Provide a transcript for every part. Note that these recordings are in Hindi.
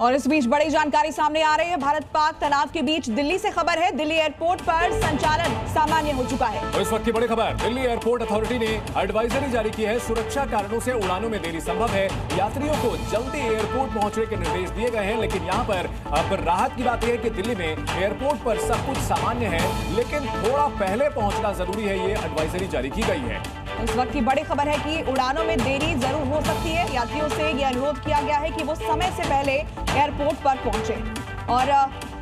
और इस बीच बड़ी जानकारी सामने आ रही है। भारत पाक तनाव के बीच दिल्ली से खबर है, दिल्ली एयरपोर्ट पर संचालन सामान्य हो चुका है। तो इस वक्त की बड़ी खबर, दिल्ली एयरपोर्ट अथॉरिटी ने एडवाइजरी जारी की है। सुरक्षा कारणों से उड़ानों में देरी संभव है। यात्रियों को जल्दी एयरपोर्ट पहुंचने के निर्देश दिए गए हैं। लेकिन यहाँ पर अब राहत की बात यह है कि दिल्ली में एयरपोर्ट पर सब कुछ सामान्य है, लेकिन थोड़ा पहले पहुंचना जरूरी है। ये एडवाइजरी जारी की गई है। इस वक्त की बड़ी खबर है कि उड़ानों में देरी जरूर हो सकती है। यात्रियों से यह अनुरोध किया गया है कि वो समय से पहले एयरपोर्ट पर पहुंचे। और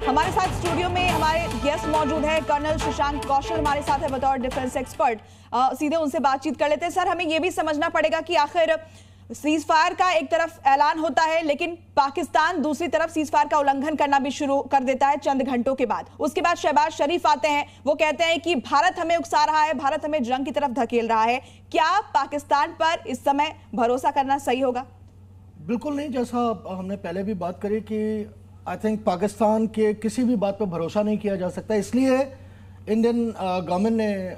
हमारे साथ स्टूडियो में हमारे गेस्ट मौजूद है, कर्नल शशांक कौशल हमारे साथ है बतौर डिफेंस एक्सपर्ट। सीधे उनसे बातचीत कर लेते हैं। सर, हमें यह भी समझना पड़ेगा कि आखिर सीज फायर का एक तरफ ऐलान होता है, लेकिन पाकिस्तान दूसरी तरफ सीज फायर का उल्लंघन करना भी शुरू कर देता है चंद घंटों के बाद। उसके बाद शहबाज शरीफ आते हैं, वो कहते हैं कि भारत हमें उकसा रहा है, भारत हमें जंग की तरफ धकेल रहा है। क्या पाकिस्तान पर इस समय भरोसा करना सही होगा? बिल्कुल नहीं। जैसा हमने पहले भी बात करी कि आई थिंक पाकिस्तान के किसी भी बात पर भरोसा नहीं किया जा सकता। इसलिए इंडियन गवर्नमेंट ने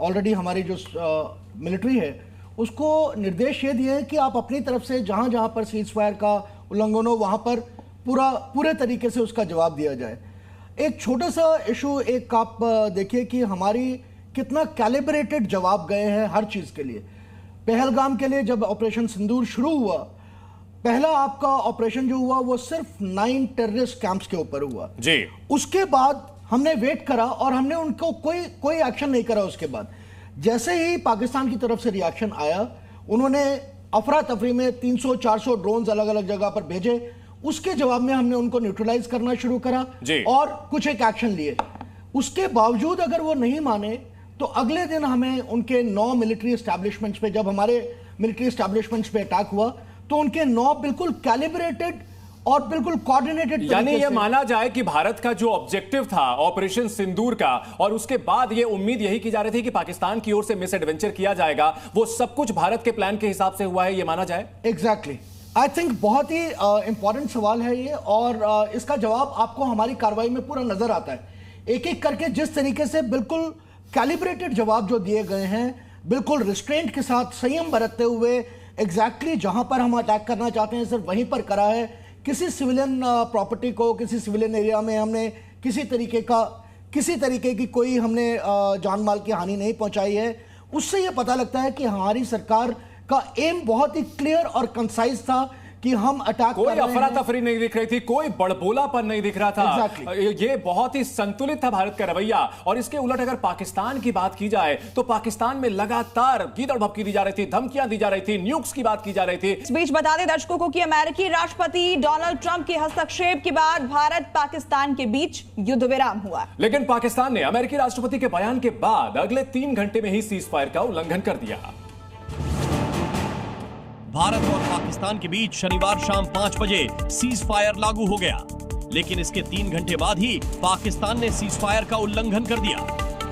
ऑलरेडी हमारी जो मिलिट्री है उसको निर्देश ये दिए हैं कि आप अपनी तरफ से जहां जहां पर सीज फायर का उल्लंघन हो वहां पर पूरे तरीके से उसका जवाब दिया जाए। एक छोटा सा इशू एक आप देखिए कि हमारी कितना कैलिब्रेटेड जवाब गए हैं हर चीज़ के लिए। पहलगाम के लिए जब ऑपरेशन सिंदूर शुरू हुआ, पहला आपका ऑपरेशन जो हुआ वो सिर्फ 9 टेररिस्ट कैंप्स के ऊपर हुआ जी। उसके बाद हमने वेट करा और हमने उनको कोई एक्शन नहीं करा। उसके बाद जैसे ही पाकिस्तान की तरफ से रिएक्शन आया, उन्होंने अफरा तफरी में 300-400 ड्रोन्स अलग अलग जगह पर भेजे। उसके जवाब में हमने उनको न्यूट्रलाइज करना शुरू करा और कुछ एक एक्शन लिए। उसके बावजूद अगर वो नहीं माने तो अगले दिन हमें उनके 9 मिलिट्री एस्टैब्लिशमेंट्स पे, जब हमारे मिलिट्री एस्टैब्लिशमेंट्स पे अटैक हुआ तो उनके 9 बिल्कुल कैलिब्रेटेड और बिल्कुल कोऑर्डिनेटेड, यानी ये माना जाए कि भारत का जो ऑब्जेक्टिव था ऑपरेशन सिंदूर का, और उसके बाद ये उम्मीद यही की जा रही थी कि पाकिस्तान की ओर से मिस एडवेंचर किया जाएगा, वो सब कुछ भारत के प्लान के हिसाब से हुआ है, ये माना जाए? एग्जैक्टली। आई थिंक बहुत ही इंपॉर्टेंट सवाल है ये, और इसका जवाब आपको हमारी कार्रवाई में पूरा नजर आता है। एक एक करके जिस तरीके से बिल्कुल कैलिब्रेटेड जवाब जो दिए गए हैं, बिल्कुल रिस्ट्रेंट के साथ, संयम बरतते हुए, एग्जैक्टली जहां पर हम अटैक करना चाहते हैं सिर्फ वहीं पर करा है। किसी सिविलियन प्रॉपर्टी को, किसी सिविलियन एरिया में हमने किसी तरीके की कोई हमने जान माल की हानि नहीं पहुंचाई है। उससे यह पता लगता है कि हमारी सरकार का एम बहुत ही क्लियर और कंसाइज था कि हम अटैक कोई अफरा तफरी नहीं दिख रही थी, कोई बड़बोलापन नहीं दिख रहा था। ये बहुत ही संतुलित था भारत का रवैया। और इसके उलट अगर पाकिस्तान की बात की जाए तो पाकिस्तान में लगातार गीदड़ भभकी दी जा रही थी, धमकियां दी जा रही थी, न्यूक्स की बात की जा रही थी। इस बीच बता दें दर्शकों को कि अमेरिकी राष्ट्रपति डोनाल्ड ट्रंप के हस्तक्षेप के बाद भारत पाकिस्तान के बीच युद्ध विराम हुआ। लेकिन पाकिस्तान ने अमेरिकी राष्ट्रपति के बयान के बाद अगले 3 घंटे में ही सीज फायर का उल्लंघन कर दिया। भारत और पाकिस्तान के बीच शनिवार शाम 5 बजे सीज फायर लागू हो गया, लेकिन इसके 3 घंटे बाद ही पाकिस्तान ने सीज फायर का उल्लंघन कर दिया।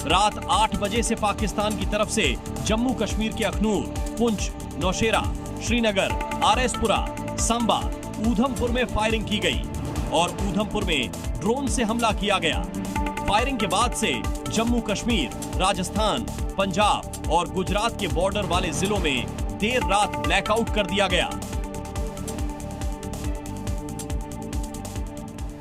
रात 8 बजे से पाकिस्तान की तरफ से जम्मू कश्मीर के अखनूर, पुंछ, नौशेरा, श्रीनगर, आरएसपुरा, सांबा, ऊधमपुर में फायरिंग की गई और ऊधमपुर में ड्रोन से हमला किया गया। फायरिंग के बाद से जम्मू कश्मीर, राजस्थान, पंजाब और गुजरात के बॉर्डर वाले जिलों में देर रात ब्लैकआउट कर दिया गया।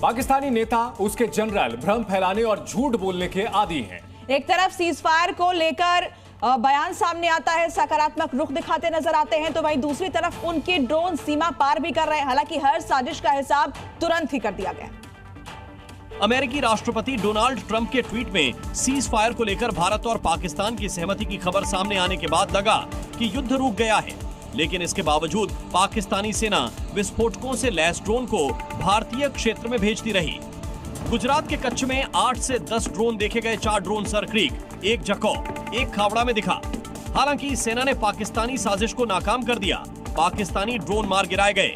पाकिस्तानी नेता, उसके जनरल भ्रम फैलाने और झूठ बोलने के आदी हैं। एक तरफ सीज फायर को लेकर बयान सामने आता है, सकारात्मक रुख दिखाते नजर आते हैं, तो वहीं दूसरी तरफ उनके ड्रोन सीमा पार भी कर रहे हैं। हालांकि हर साजिश का हिसाब तुरंत ही कर दिया गया। अमेरिकी राष्ट्रपति डोनाल्ड ट्रंप के ट्वीट में सीज फायर को लेकर भारत और पाकिस्तान की सहमति की खबर सामने आने के बाद लगा कि युद्ध रुक गया है, लेकिन इसके बावजूद पाकिस्तानी सेना विस्फोटकों से लैस ड्रोन को भारतीय क्षेत्र में भेजती रही। गुजरात के कच्छ में 8 से 10 ड्रोन देखे गए। 4 drone sir creek, 1 Jakhau, 1 Khavda में दिखा। हालांकि सेना ने पाकिस्तानी साजिश को नाकाम कर दिया। पाकिस्तानी ड्रोन मार गिराए गए।